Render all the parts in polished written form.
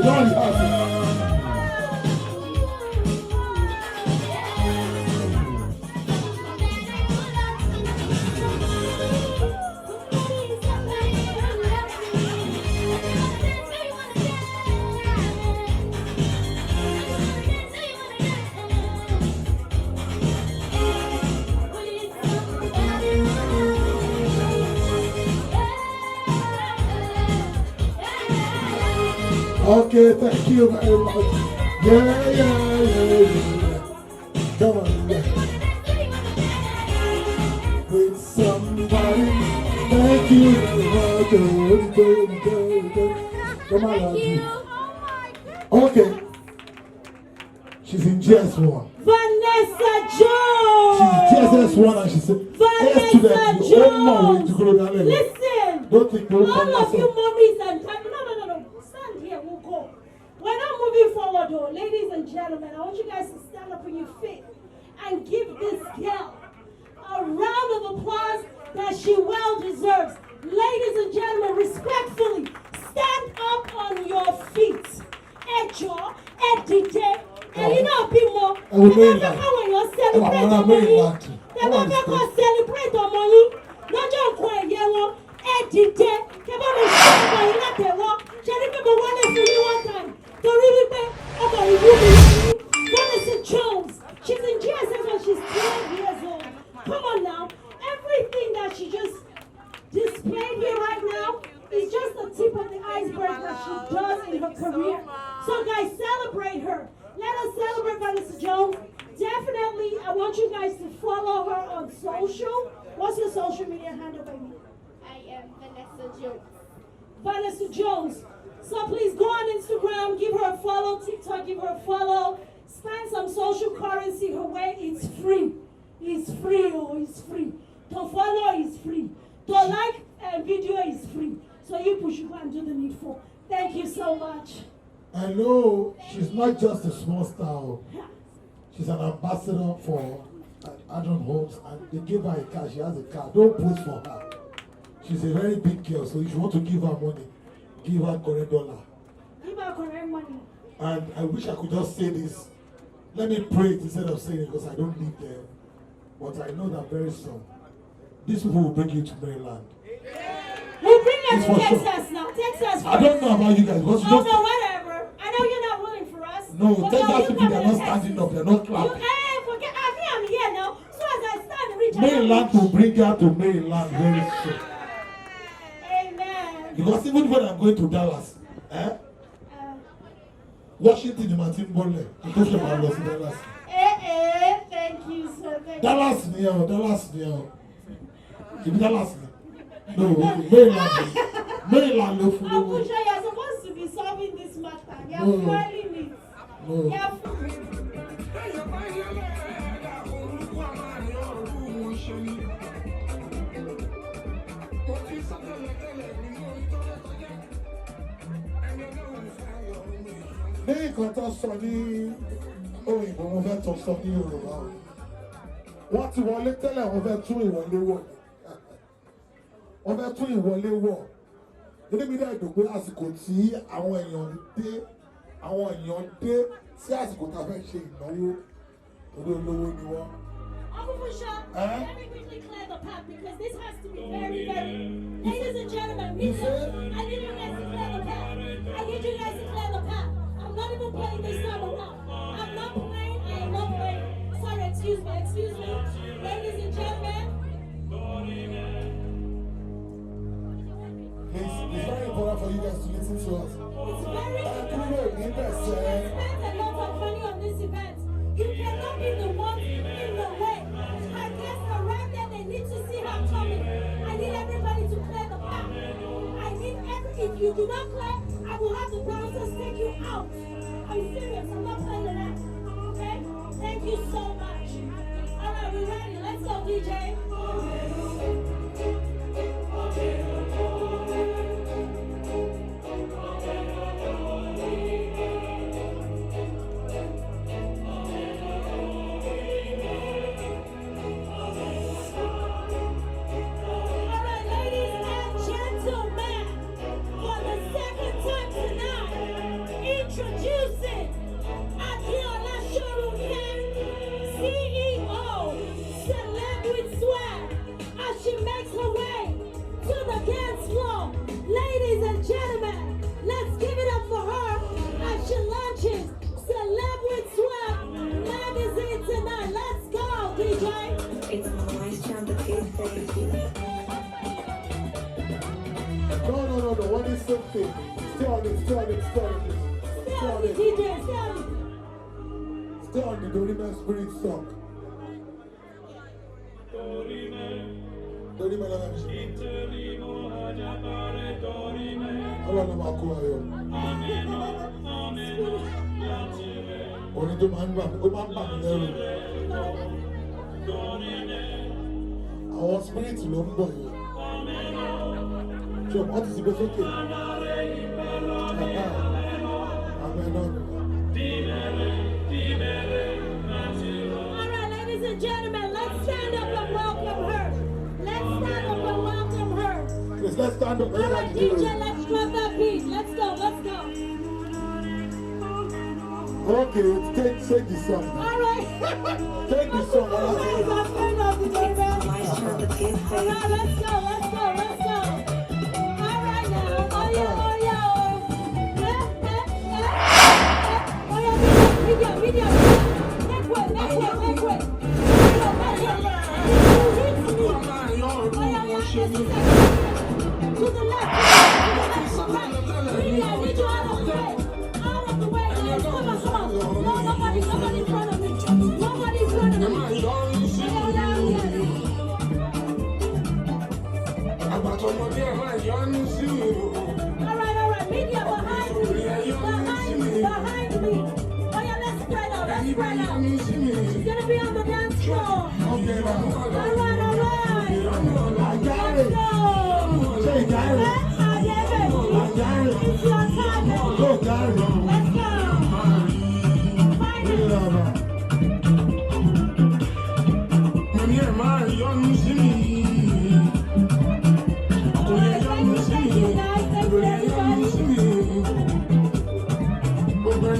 You don't rehearse it. Okay, thank you very much. Yeah. Come on, yeah. With somebody, thank you very much. Come on, okay. She's in GS1. Vanessa Jones. She's GS1 and she said, Vanessa Jones. Listen, don't think all of you mommies and no. Stand here, we'll go. We're not moving forward though. Ladies and gentlemen, I want you guys to stand up on your feet and give this girl a round of applause that she well deserves. Ladies and gentlemen, respectfully, stand up on your feet. Ejo, Edite, and you know people, celebrate on money. Not just quiet, yellow, Edite, one time. Vanessa Jones, she's in GSS when she's 12 years old. Come on now, everything that she just displayed here right now is just the tip of the iceberg that she does in her career. So guys, celebrate her. Let us celebrate Vanessa Jones. Definitely, I want you guys to follow her on social. What's your social media handle, baby? I am Vanessa Jones. Vanessa Jones. So please go on Instagram, give her a follow, TikTok, give her a follow. Spend some social currency her way. It's free. It's free, it's free. To follow is free. To like a video is free. So you push, you go and do the needful. Thank you so much. I know she's not just a small star. She's an ambassador for Adron Homes, and they give her a car. She has a car. Don't post for her. She's a very big girl, so if you want to give her money, give her correct dollar. Give her correct money. And I wish I could just say this. Let me pray it instead of saying it because I don't live there. But I know that very soon, these people will bring you to Maryland. We'll bring you to Texas now. Texas. I don't know about you guys. Because no, whatever. I know you're not willing for us. No, Texas people, they're not standing up. They're not clapping. Forget. I'm here now. So as I stand and reach out. Maryland will bring you to Maryland very soon. Amen. Because even when I'm going to Dallas, Washington, Martin Bolle, because of my loss in Dallas. Thank you, sir. Dallas, Dallas. Give me Dallas. No, Maryland. Maryland, no food. Abuja, you're supposed to be solving this matter. You're fueling it. No. Ní nǹkan tó sọ ní òyìnbó mo fẹ́ tó sọ ní Yorùbá o. Wọ́n ti wọlé tẹ́lẹ̀ wọ́n fẹ́ tún ìwọlé wọ̀. Wọ́n fẹ́ tún ìwọlé wọ̀. Ilé mi dẹ̀ dùn pé àsìkò tí àwọn èèyàn dé sí àsìkò tá a fẹ́ ṣe ìnáwó torí olówó ni wọ́n. Let me quickly clear the path because this has to be very, ladies and gentlemen, I need you guys to clear the path. I need you guys to clear the path. I'm not even playing this time around. I'm not playing. I am not playing. Sorry, excuse me. Ladies and gentlemen. It's very important for you guys to listen to us. It's very important. We spent a lot of money on this event. You cannot be the one in the way. Our guests are right there. They need to see her coming. I need everybody to clear the path. If you do not clear, I will have the bouncers take you out. I'm serious. I'm not playing with that. Okay? Thank you so much. All right, we ready? Let's go, DJ. Introducing Adeolu CEO, celeb with swag, as she makes her way to the dance floor. Ladies and gentlemen, let's give it up for her as she launches Celeb with Swag magazine tonight. Let's go, DJ. It's my nice time to get baby. No. What is something? Stay on it. Stay on it, DJ, stay on it. Stay on the Dorime Spirit song. Dorime la même chose. Allah ló máa kó ayọ̀. Orin tó máa ń bà mí lẹ́rù. Àwọn spirit ló ń bọ̀ yìí. Ṣé wọ́n ti gbé sókè? Àmín náà. All right, ladies and gentlemen, let's stand up and welcome her. Let's stand up and welcome her. Please, let's stand up. All right, DJ, let's drop that beat. Let's go. Okay, take the song. All right. Take the song. All right, my friend of the day, man. Nice time to get All right, let's go. All right now. Oh yeah. Video. Make way. To the left, right. Media, need you out of the way. Out of the way, guys. Come on. No, nobody in front of me. Nobody in front of me. All right. Media behind me. Oh yeah, let's spread out. She's gonna be on the dance floor. Okay, now. All right. I got it. Say, got it. It's your time, baby. Go, got it. Let's go. Find it. Thank you guys. Thank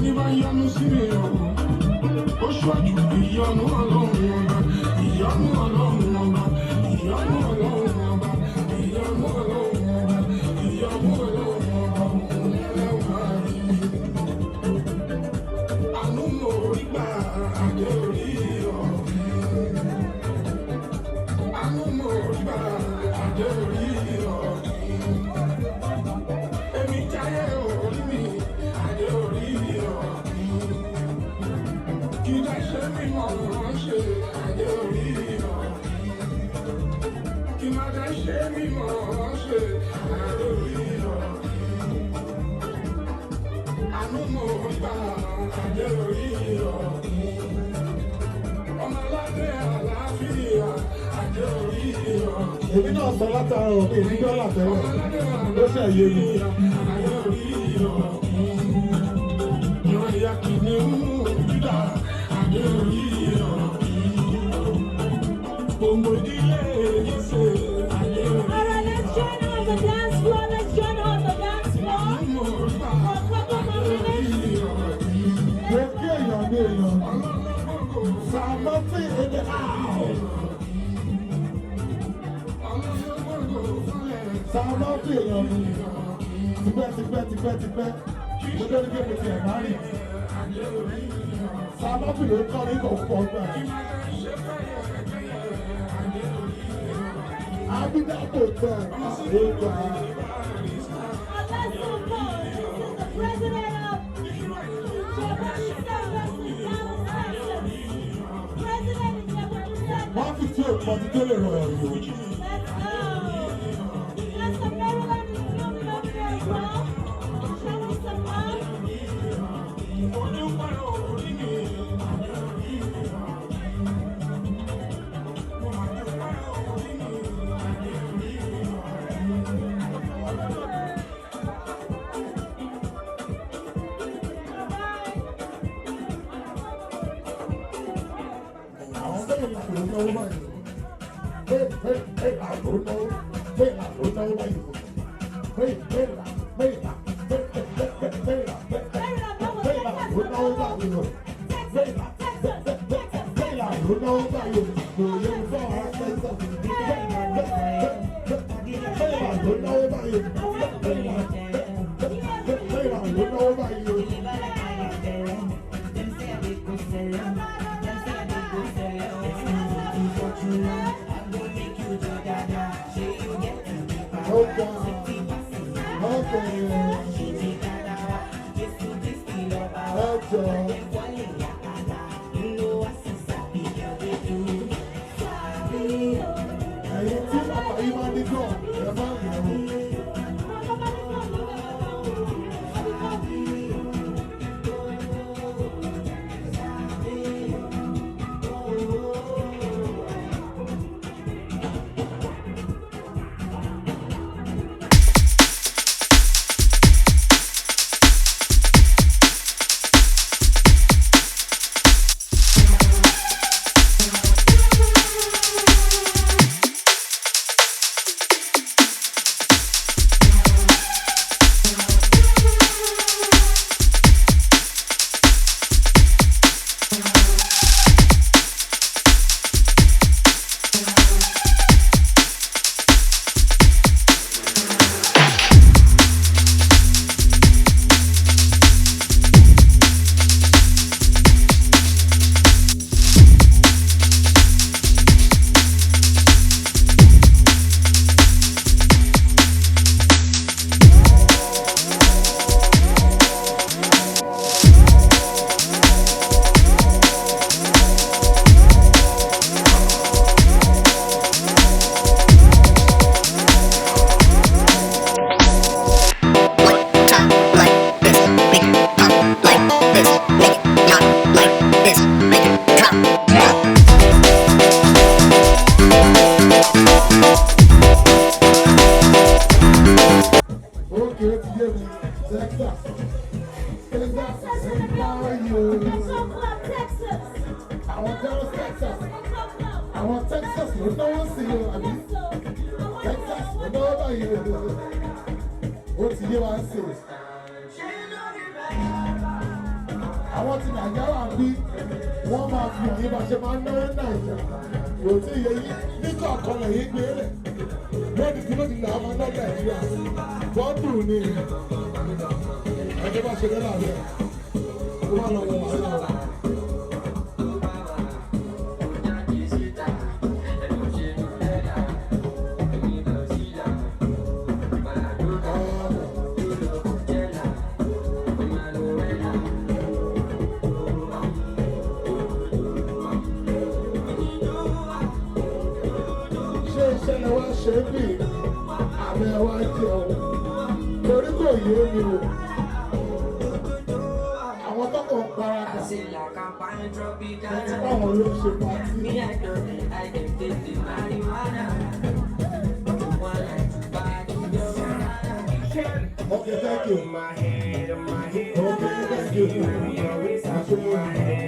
you everybody. Èmi náà sọ látara òní ní dọ́là tẹ́lẹ̀ ló ṣe yé mi. All right, let's join on the dance floor. For a couple more minutes. Mo kí èèyàn ní èèyàn. Sàmọ́tì èdè Sàmọ́tì èèyàn ní tipẹ́. Mo lórí pé mo ti ẹ̀ máa rìn. Sàmọ́tì ló kọ́ ní kọ̀ọ̀kan gbà. Abidapo tẹ̀ àgbéga. Wọ́n fi tí èèpọ̀ ti tó lè rọ ẹ̀rù. náwó báyìí o. Bẹ́ẹ̀la ló náwó báyìí o. Kò yẹ kó fọ́ ara Texas. Bẹ́ẹ̀la ló náwó báyìí o. Bẹ́ẹ̀la ló náwó báyìí o. Àwọn Texas ló náwó sí o, àbí? Texas ló náwó báyìí o. Ó ti yé wa sí o. Àwọn ti Nàìjíríà bí wọ́n máa fi hàn yín bá ṣe máa ń náwó Nàìjíríà. Kò tí ì yẹ yín ní kọ̀ọ̀kan lẹ́yìn gbé lẹ̀. Lónìí kí ló ti là á máa ná Nàìjíríà? Bọ́ọ̀dù ni ẹjọ́ bá ṣe lẹ́la rẹ̀. Ó wà lọ́wọ́ màá lọ. Ìṣẹ̀lẹ̀ wa ṣe bí àmì ẹ̀wà jẹun torí kò yé mi o. Àwọn tọkọ ń paradà láti báwọn ló ṣe pàtí. Okay, thank you. Okay, thank you.